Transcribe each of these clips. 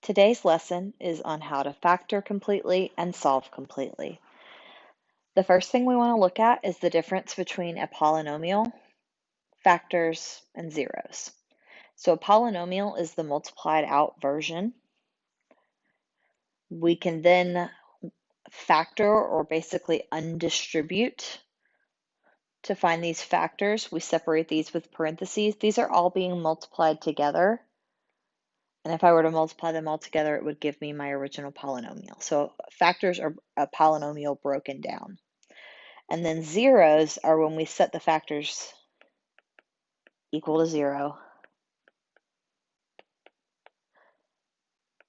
Today's lesson is on how to factor completely and solve completely. The first thing we want to look at is the difference between a polynomial, factors, and zeros. So a polynomial is the multiplied out version. We can then factor or basically undistribute to find these factors. We separate these with parentheses. These are all being multiplied together. And if I were to multiply them all together, it would give me my original polynomial. So factors are a polynomial broken down. And then zeros are when we set the factors equal to 0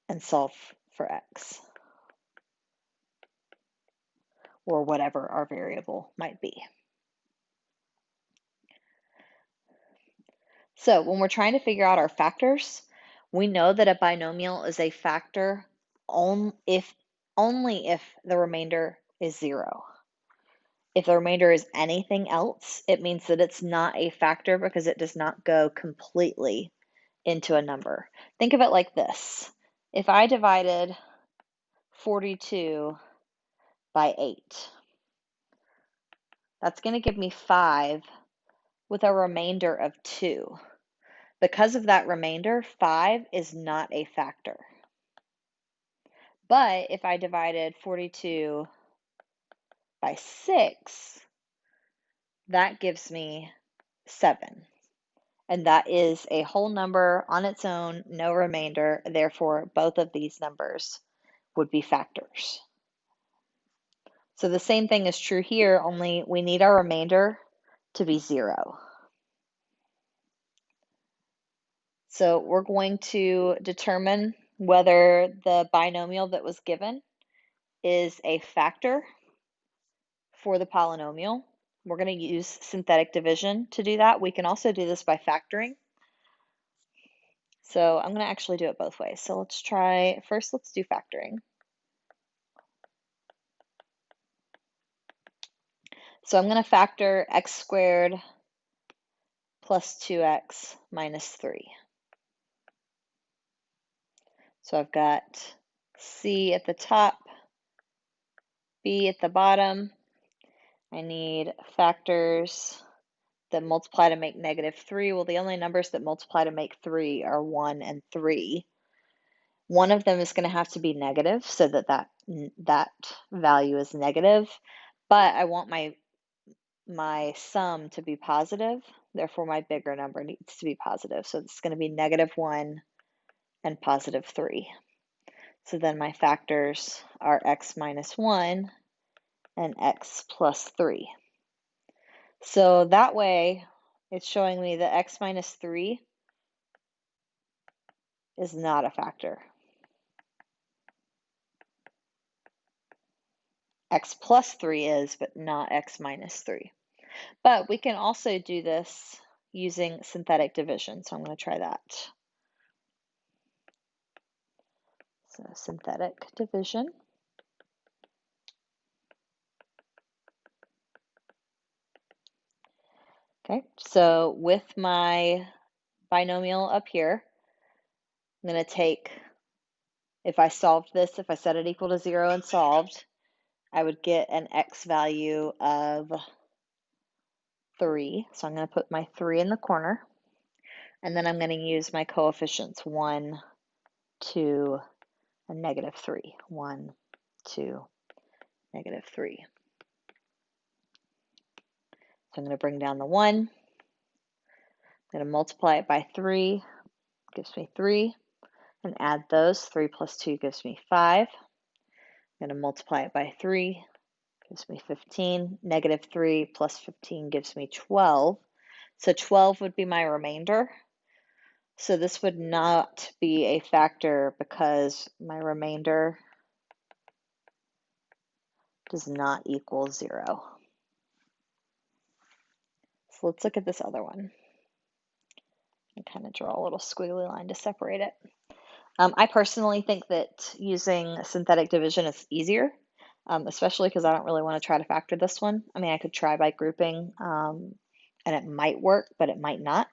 and solve for x, or whatever our variable might be. So when we're trying to figure out our factors, we know that a binomial is a factor only if the remainder is 0. If the remainder is anything else, it means that it's not a factor because it does not go completely into a number. Think of it like this. If I divided 42 by 8, that's going to give me 5 with a remainder of 2. Because of that remainder, 5 is not a factor. But if I divided 42 by 6, that gives me 7. And that is a whole number on its own, no remainder. Therefore, both of these numbers would be factors. So the same thing is true here, only we need our remainder to be 0. So we're going to determine whether the binomial that was given is a factor for the polynomial. We're going to use synthetic division to do that. We can also do this by factoring. So I'm going to actually do it both ways. So let's try, first let's do factoring. So I'm going to factor x squared plus 2x minus 3. So I've got c at the top, b at the bottom. I need factors that multiply to make -3. Well, the only numbers that multiply to make 3 are 1 and 3. One of them is going to have to be negative so that value is negative, but I want my sum to be positive. Therefore, my bigger number needs to be positive. So it's going to be -1 and +3. So then my factors are x minus 1 and x plus 3. So that way, it's showing me that x minus 3 is not a factor. X plus 3 is, but not x minus 3. But we can also do this using synthetic division. So I'm going to try that. So synthetic division. Okay, so with my binomial up here, I'm going to take, if I solved this, if I set it equal to 0 and solved, I would get an x value of 3. So I'm going to put my 3 in the corner. And then I'm going to use my coefficients 1, 2, and -3. 1, 2, -3. So I'm going to bring down the 1. I'm going to multiply it by 3. Gives me 3. And add those. 3 plus 2 gives me 5. I'm going to multiply it by 3. Gives me 15. -3 plus 15 gives me 12. So 12 would be my remainder. So this would not be a factor because my remainder does not equal 0. So let's look at this other one. And kind of draw a little squiggly line to separate it. I personally think that using synthetic division is easier, especially because I don't really want to try to factor this one. I mean, I could try by grouping, and it might work, but it might not.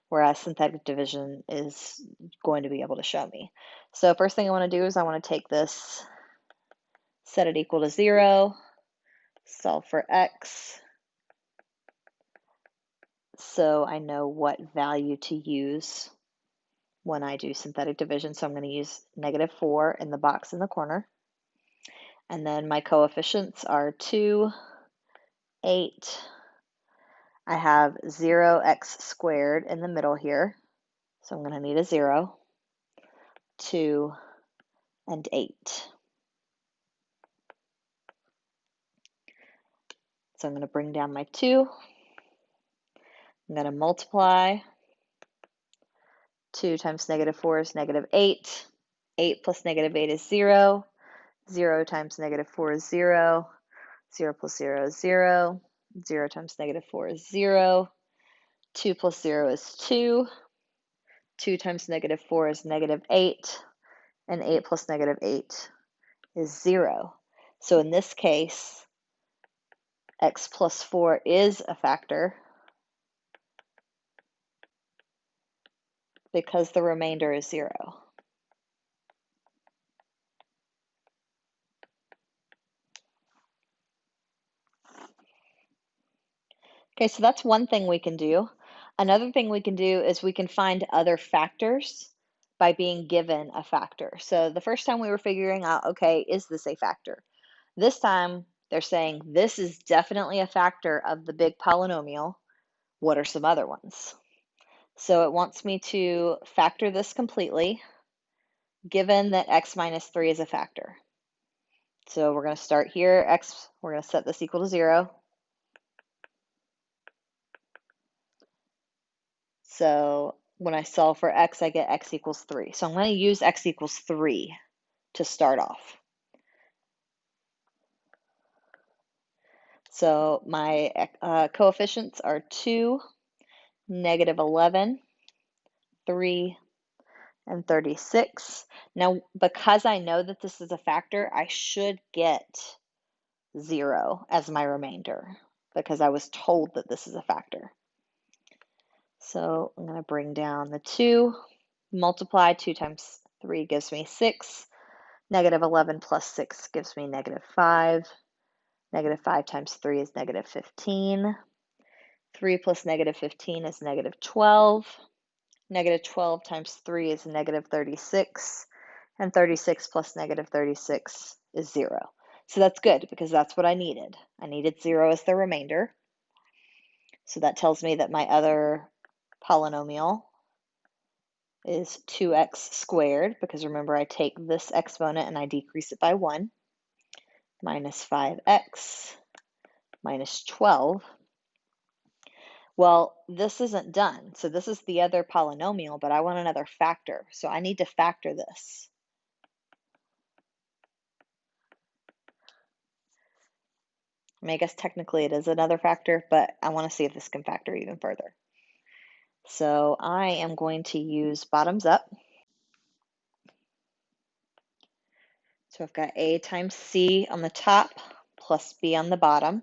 whereas synthetic division is going to be able to show me. So first thing I want to do is I want to take this, set it equal to 0, solve for x, so I know what value to use when I do synthetic division. So I'm going to use -4 in the box in the corner. And then my coefficients are 2, 8. I have 0x squared in the middle here. So I'm going to need a 0, 2, and 8. So I'm going to bring down my 2. I'm going to multiply. 2 times -4 is -8. 8 plus -8 is 0. 0 times -4 is 0. 0 plus 0 is 0. 0 times -4 is 0. 2 plus 0 is 2. 2 times -4 is -8. And 8 plus -8 is 0. So in this case, x plus 4 is a factor because the remainder is 0. Okay, so that's one thing we can do. Another thing we can do is we can find other factors by being given a factor. So the first time we were figuring out, okay, is this a factor? This time they're saying this is definitely a factor of the big polynomial. What are some other ones? So it wants me to factor this completely, given that x minus 3 is a factor. So we're going to start here, we're going to set this equal to 0. So when I solve for x, I get x equals 3. So I'm going to use x equals 3 to start off. So my coefficients are 2, -11, 3, and 36. Now, because I know that this is a factor, I should get 0 as my remainder because I was told that this is a factor. So I'm going to bring down the 2, multiply 2 times 3 gives me 6, -11 plus 6 gives me -5, -5 times 3 is -15, 3 plus -15 is -12, -12 times 3 is -36, and 36 plus -36 is 0. So that's good because that's what I needed. I needed 0 as the remainder. So that tells me that my other polynomial is 2x squared, because remember I take this exponent and I decrease it by 1, minus 5x minus 12. Well, this isn't done. So this is the other polynomial, but I want another factor. So I need to factor this. I mean, I guess technically it is another factor, but I want to see if this can factor even further. So I am going to use bottoms up. So I've got a times c on the top plus b on the bottom.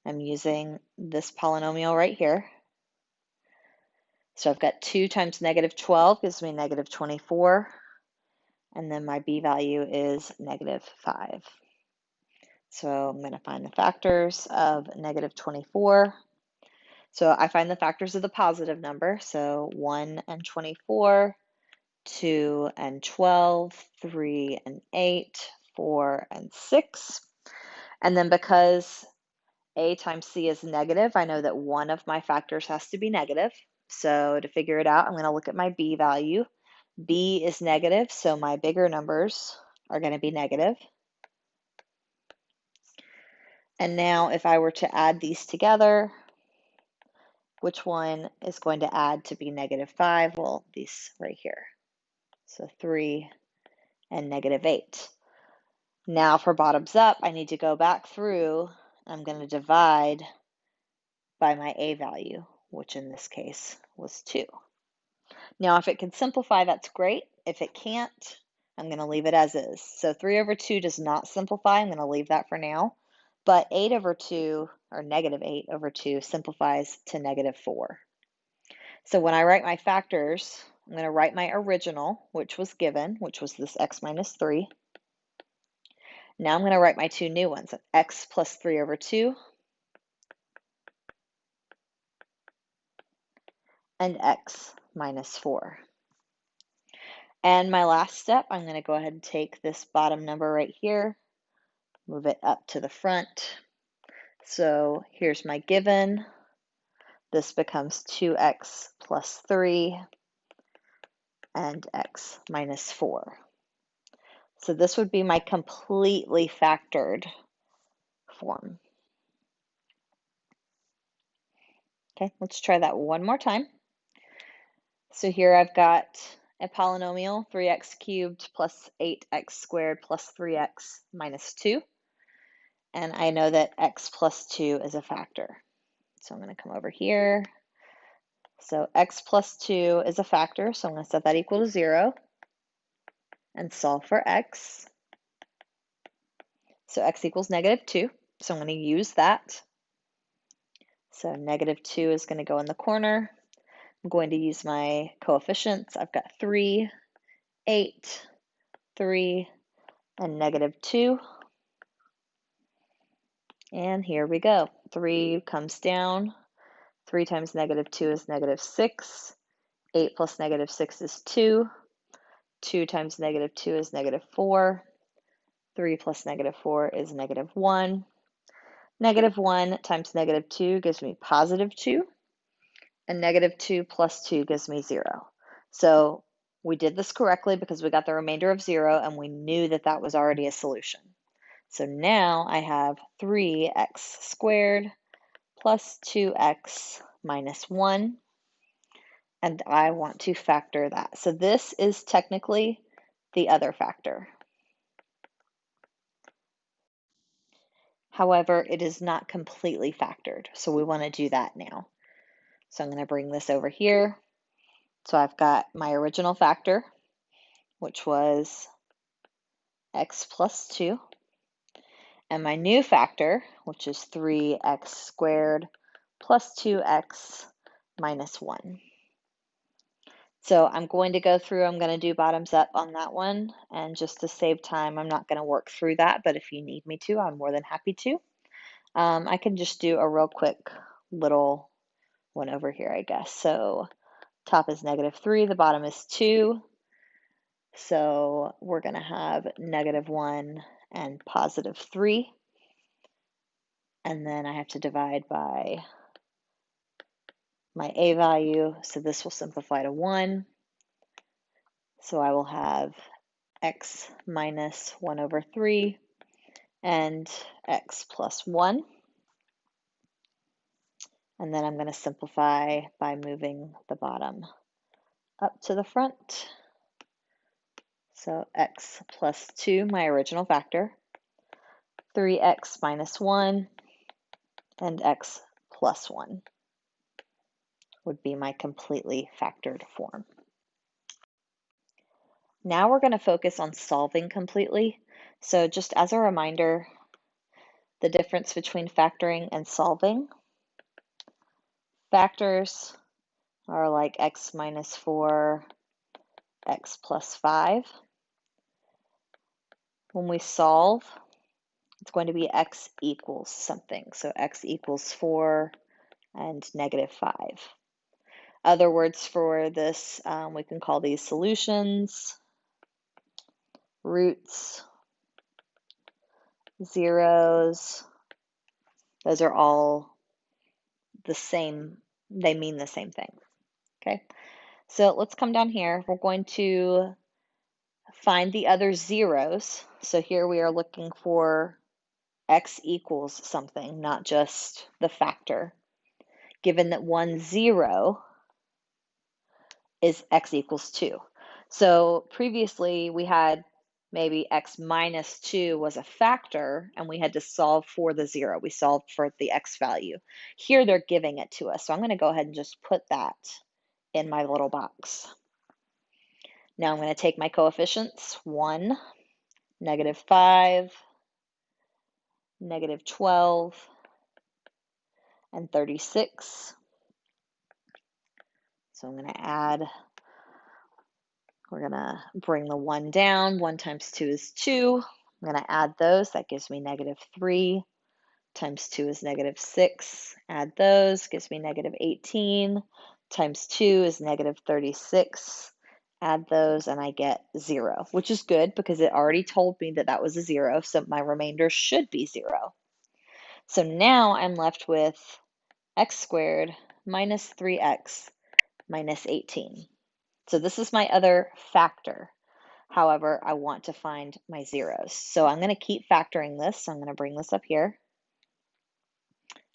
I'm using this polynomial right here. So I've got 2 times -12 gives me -24. And then my b value is -5. So I'm going to find the factors of -24. So I find the factors of the positive number. So 1 and 24, 2 and 12, 3 and 8, 4 and 6. And then because a times c is negative, I know that one of my factors has to be negative. So to figure it out, I'm going to look at my b value. B is negative, so my bigger numbers are going to be negative. And now if I were to add these together, which one is going to add to be -5? Well, these right here. So 3 and -8. Now for bottoms up, I need to go back through. I'm going to divide by my a value, which in this case was 2. Now if it can simplify, that's great. If it can't, I'm going to leave it as is. So 3 over 2 does not simplify. I'm going to leave that for now. But 8 over 2, or -8 over 2, simplifies to -4. So when I write my factors, I'm going to write my original, which was given, which was this x minus 3. Now I'm going to write my two new ones, x plus 3 over 2 and x minus 4. And my last step, I'm going to go ahead and take this bottom number right here, move it up to the front. So here's my given. This becomes 2x plus 3 and x minus 4. So this would be my completely factored form. Okay, let's try that one more time. So here I've got a polynomial, 3x cubed plus 8x squared plus 3x minus 2. And I know that x plus 2 is a factor. So I'm going to come over here. So x plus 2 is a factor, so I'm going to set that equal to 0 and solve for x. So x equals negative 2, so I'm going to use that. So negative 2 is going to go in the corner. I'm going to use my coefficients. I've got 3, 8, 3, and negative 2. And here we go. 3 comes down. 3 times negative 2 is negative 6. 8 plus negative 6 is 2. 2 times negative 2 is negative 4. 3 plus negative 4 is negative 1. Negative 1 times negative 2 gives me positive 2. And negative 2 plus 2 gives me 0. So we did this correctly because we got the remainder of 0 and we knew that that was already a solution. So now I have 3x squared plus 2x minus 1, and I want to factor that. So this is technically the other factor. However, it is not completely factored, so we want to do that now. So I'm going to bring this over here. So I've got my original factor, which was x plus 2, and my new factor, which is 3x squared plus 2x minus 1. So I'm going to go through, I'm going to do bottoms up on that one, and just to save time, I'm not going to work through that, but if you need me to, I'm more than happy to. I can just do a real quick little one over here, I guess. So top is negative 3, the bottom is 2. So we're going to have negative 1 and positive 3. And then I have to divide by my a value. So this will simplify to 1. So I will have x minus 1 over 3 and x plus 1. And then I'm going to simplify by moving the bottom up to the front. So x plus 2, my original factor, 3x minus 1, and x plus 1 would be my completely factored form. Now we're going to focus on solving completely. So just as a reminder, the difference between factoring and solving. Factors are like x minus 4, x plus 5. When we solve, it's going to be x equals something. So x equals 4 and negative 5. Other words for this, we can call these solutions, roots, zeros. Those are all the same, they mean the same thing. Okay, so let's come down here. We're going to find the other zeros. So here we are looking for x equals something, not just the factor. Given that 1, 0 is x equals 2. So previously we had maybe x minus 2 was a factor and we had to solve for the 0. We solved for the x value. Here they're giving it to us. So I'm going to go ahead and just put that in my little box. Now I'm going to take my coefficients, 1, negative 5, negative 12, and 36. So I'm going to add, we're going to bring the 1 down. 1 times 2 is 2. I'm going to add those. That gives me negative 3 times 2 is negative 6. Add those, gives me negative 18. Times 2 is negative 36. Add those, and I get 0, which is good because it already told me that that was a 0, so my remainder should be 0. So now I'm left with x squared minus 3x minus 18. So this is my other factor. However, I want to find my zeros. So I'm going to keep factoring this. So I'm going to bring this up here.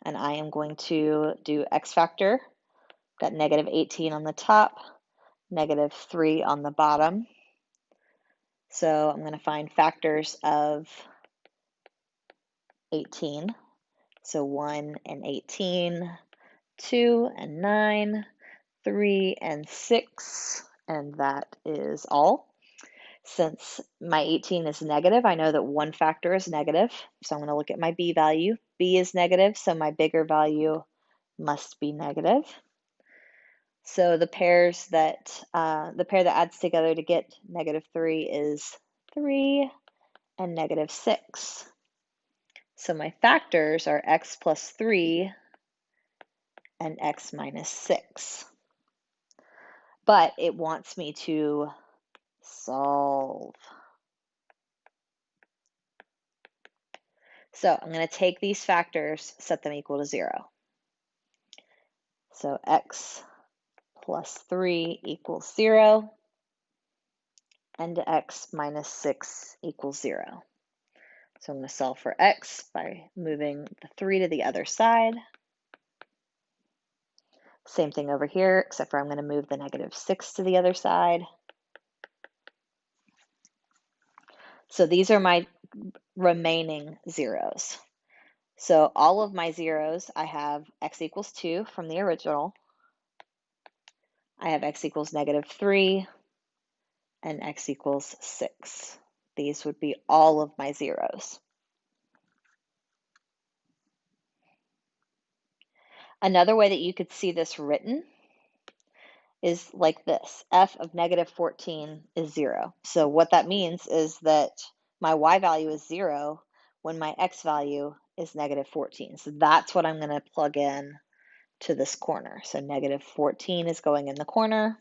And I am going to do x factor. Got negative 18 on the top, negative 3 on the bottom. So I'm going to find factors of 18. So 1 and 18, 2 and 9, 3 and 6, and that is all. Since my 18 is negative, I know that one factor is negative, so I'm going to look at my b value. B is negative, so my bigger value must be negative. So the pair that adds together to get negative 3 is 3 and negative 6. So my factors are x plus 3 and x minus 6. But it wants me to solve. So I'm going to take these factors, set them equal to 0. So x plus 3 equals 0, and x minus 6 equals 0. So I'm going to solve for x by moving the 3 to the other side. Same thing over here, except for I'm going to move the negative 6 to the other side. So these are my remaining zeros. So all of my zeros, I have x equals 2 from the original. I have x equals negative 3 and x equals 6. These would be all of my zeros. Another way that you could see this written is like this. F of negative 14 is 0. So what that means is that my y value is 0 when my x value is negative 14. So that's what I'm going to plug in to this corner. So negative 14 is going in the corner.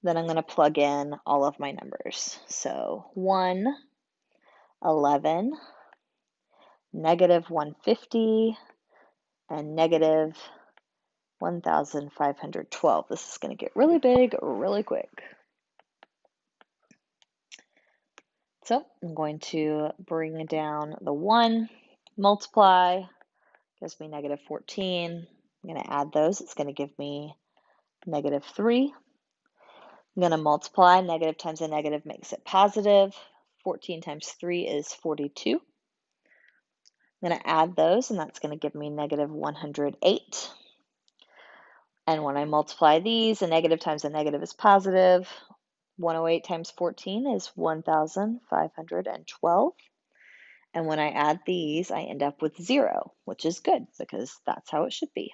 Then I'm going to plug in all of my numbers. So 1, 11, negative 150, and negative 1,512. This is going to get really big really quick. So I'm going to bring down the 1, multiply, gives me negative 14. I'm going to add those. It's going to give me negative 3. I'm going to multiply. Negative times a negative makes it positive. 14 times 3 is 42. I'm going to add those, and that's going to give me negative 108. And when I multiply these, a negative times a negative is positive. 108 times 14 is 1,512. And when I add these, I end up with 0, which is good because that's how it should be.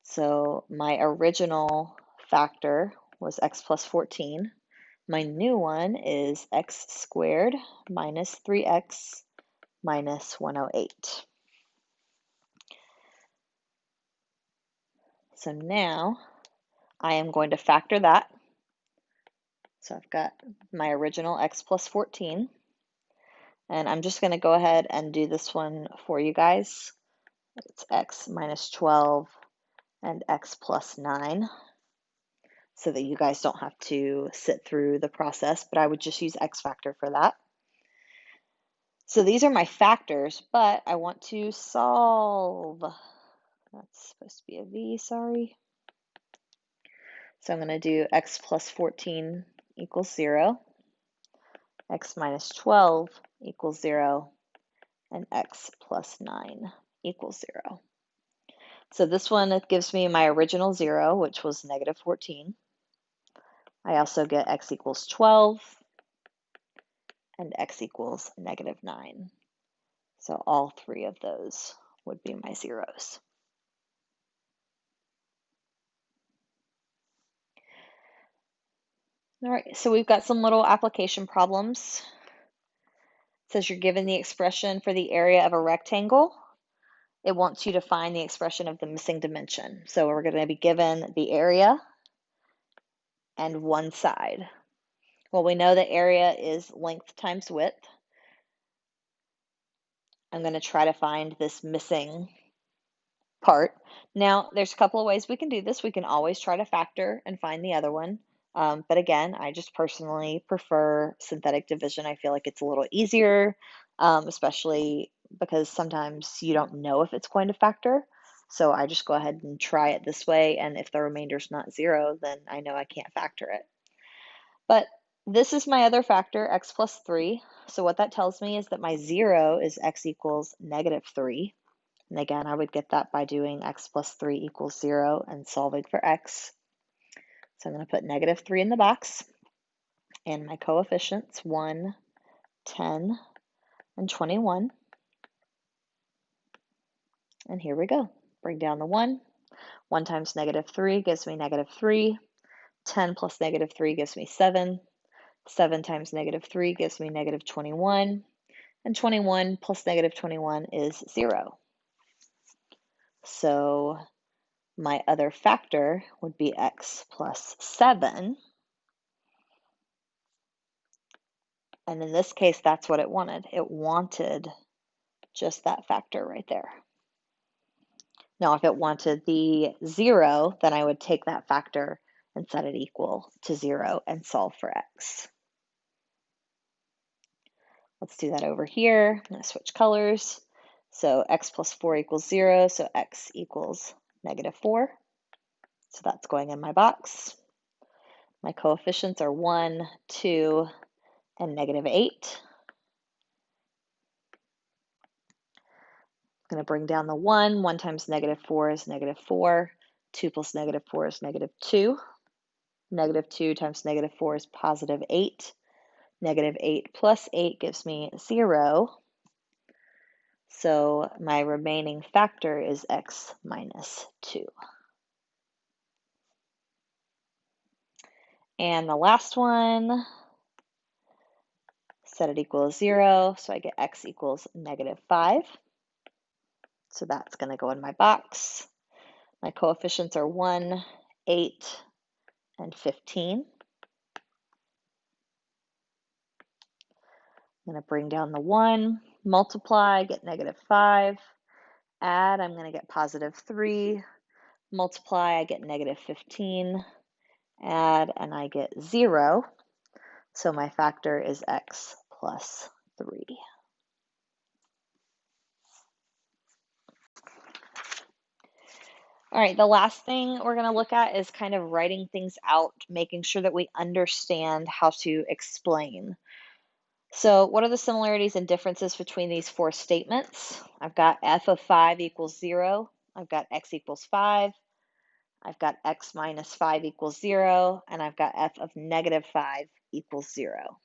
So my original factor was x plus 14. My new one is x squared minus 3x minus 108. So now I am going to factor that. So I've got my original x plus 14. And I'm just going to go ahead and do this one for you guys. It's x minus 12 and x plus 9, so that you guys don't have to sit through the process, but I would just use x factor for that. So these are my factors, but I want to solve. That's supposed to be a v, sorry. So I'm going to do x plus 14 equals 0, x minus 12 equals 0, and x plus 9 equals 0. So this one, it gives me my original 0, which was negative 14. I also get x equals 12 and x equals negative 9. So all three of those would be my zeros. All right, so we've got some little application problems. It says you're given the expression for the area of a rectangle. It wants you to find the expression of the missing dimension. So we're going to be given the area and one side. Well, we know the area is length times width. I'm going to try to find this missing part. Now, there's a couple of ways we can do this. We can always try to factor and find the other one. But again, I just personally prefer synthetic division. I feel like it's a little easier, especially because sometimes you don't know if it's going to factor. So I just go ahead and try it this way. And if the remainder's not 0, then I know I can't factor it. But this is my other factor, x plus 3. So what that tells me is that my 0 is x equals negative 3. And again, I would get that by doing x plus 3 equals 0 and solving for x. So I'm going to put negative 3 in the box. And my coefficients, 1, 10, and 21. And here we go. Bring down the 1. 1 times negative 3 gives me negative 3. 10 plus negative 3 gives me 7. 7 times negative 3 gives me negative 21. And 21 plus negative 21 is 0. So my other factor would be x plus 7. And in this case, that's what it wanted. It wanted just that factor right there. Now, if it wanted the 0, then I would take that factor and set it equal to 0 and solve for x. Let's do that over here. I'm going to switch colors. So x plus 4 equals 0, so x equals negative 4. So that's going in my box. My coefficients are 1, 2, and negative 8. I'm going to bring down the 1. 1 times negative 4 is negative 4. 2 plus negative 4 is negative 2. Negative 2 times negative 4 is positive 8. Negative 8 plus 8 gives me 0. So my remaining factor is x minus 2. And the last one, set it equal to 0. So I get x equals negative 5. So that's going to go in my box. My coefficients are 1, 8, and 15. I'm going to bring down the 1, multiply, get negative 5, add, I'm going to get positive 3, multiply, I get negative 15, add, and I get 0. So my factor is x plus 3. All right, the last thing we're going to look at is kind of writing things out, making sure that we understand how to explain. So what are the similarities and differences between these 4 statements? I've got f of 5 equals 0. I've got x equals 5. I've got x minus 5 equals 0. And I've got f of negative 5 equals 0.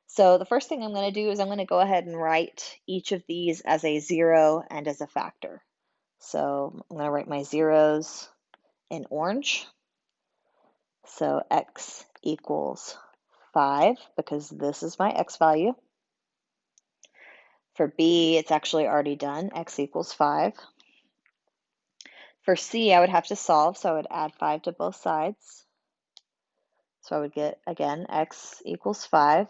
So the first thing I'm going to do is I'm going to go ahead and write each of these as a 0 and as a factor. So I'm going to write my zeros in orange. So x equals 5 because this is my x value. For b, it's actually already done, x equals 5. For c, I would have to solve, so I would add 5 to both sides. So I would get, again, x equals 5.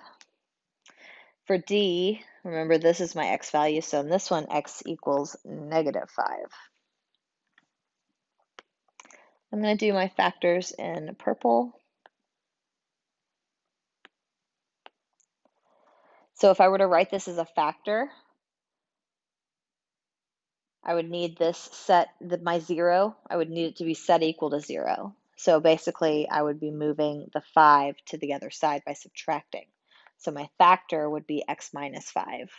For d, remember this is my x value, so in this one, x equals negative 5. I'm going to do my factors in purple. So if I were to write this as a factor, I would need this set, my 0, I would need it to be set equal to 0. So basically, I would be moving the 5 to the other side by subtracting. So my factor would be x minus 5.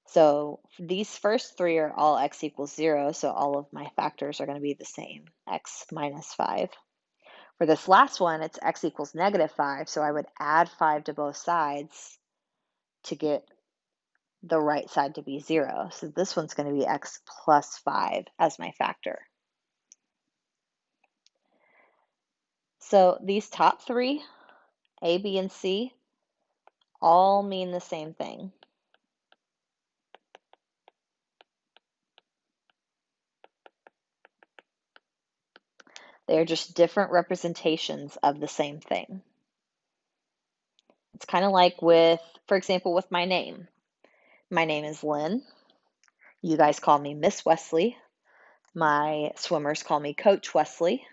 So these first 3 are all x equals 0, so all of my factors are going to be the same, x minus 5. For this last one, it's x equals negative 5, so I would add 5 to both sides to get the right side to be 0. So this one's going to be x plus 5 as my factor. So these top three, A, B, and C, all mean the same thing. They are just different representations of the same thing. It's kind of like with, for example, with my name. My name is Lynn. You guys call me Miss Wesley. My swimmers call me Coach Wesley.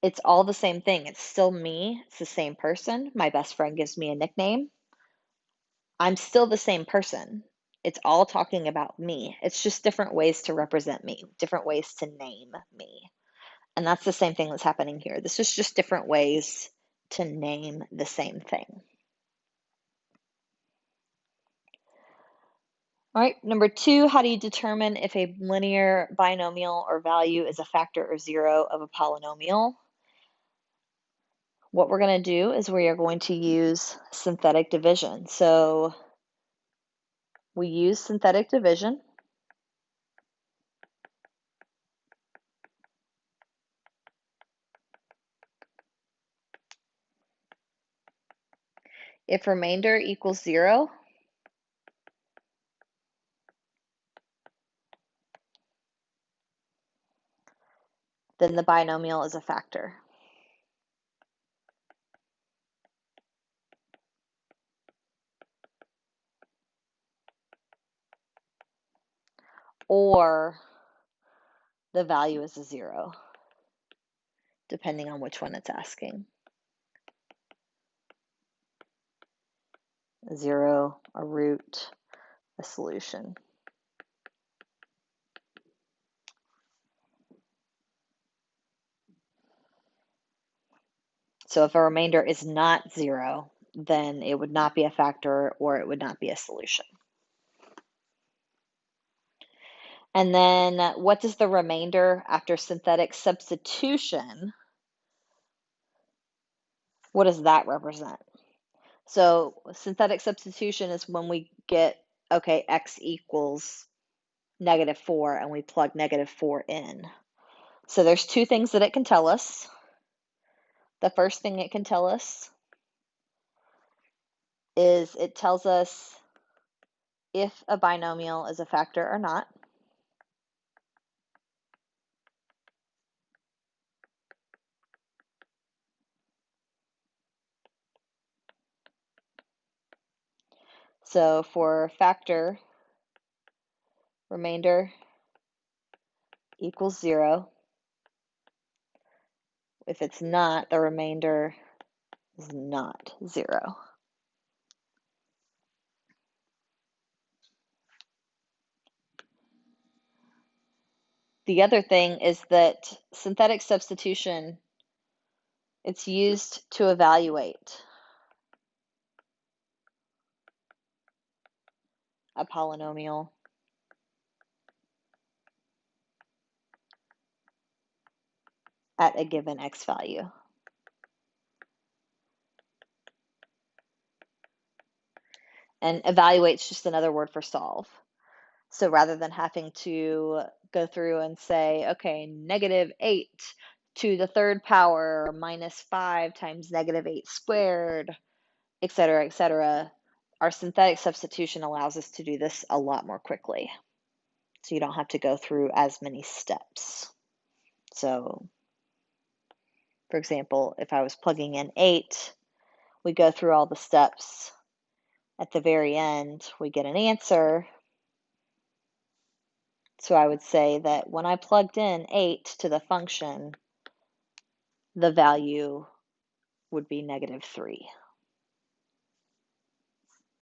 It's all the same thing. It's still me. It's the same person. My best friend gives me a nickname. I'm still the same person. It's all talking about me. It's just different ways to represent me, different ways to name me. And that's the same thing that's happening here. This is just different ways to name the same thing. All right, number 2, how do you determine if a linear binomial or value is a factor or zero of a polynomial? What we're going to do is we are going to use synthetic division. So we use synthetic division. If remainder equals 0, then the binomial is a factor. Or the value is a 0, depending on which one it's asking. A 0, a root, a solution. So if a remainder is not 0, then it would not be a factor or it would not be a solution. And then what does the remainder after synthetic substitution, what does that represent? So synthetic substitution is when we get, okay, x equals -4 and we plug -4 in. So there's two things that it can tell us. The first thing it can tell us is it tells us if a binomial is a factor or not. So for factor, remainder equals 0. If it's not, the remainder is not 0. The other thing is that synthetic substitution, it's used to evaluate a polynomial at a given x value. And evaluate is just another word for solve. So rather than having to go through and say, okay, -8 to the third power minus 5 times -8 squared, et cetera, our synthetic substitution allows us to do this a lot more quickly. So you don't have to go through as many steps. So, for example, if I was plugging in 8, we go through all the steps. At the very end, we get an answer. So I would say that when I plugged in 8 to the function, the value would be -3.